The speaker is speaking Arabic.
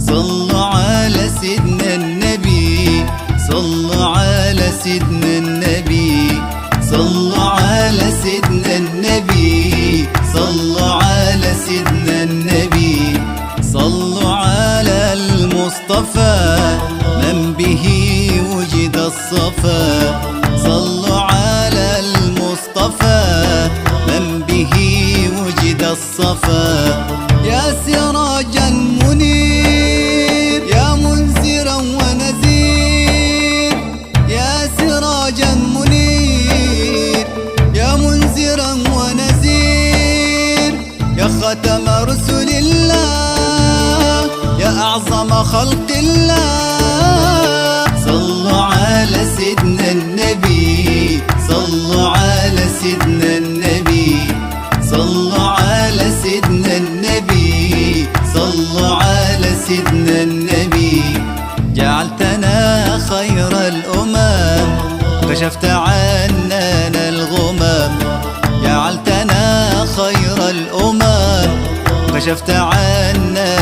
صلوا على سيدنا النبي، صلوا على سيدنا النبي، صلوا على سيدنا النبي، صلوا على سيدنا النبي، صلوا على المصطفى من به وجد الصفا، صلوا على المصطفى من به وجد الصفا. يا سراجا منير يا منذرا ونذير، يا سراجا منير يا منذرا ونذير، يا ختم رسل الله يا أعظم خلق الله. صلوا على سيدنا النبي، صلوا على سيدنا النبي، صلوا على سيدنا النبي، صلوا على سيدنا النبي. جعلتنا خير الأمم كشفت عننا الغمم، جعلتنا خير الأمم كشفت عنا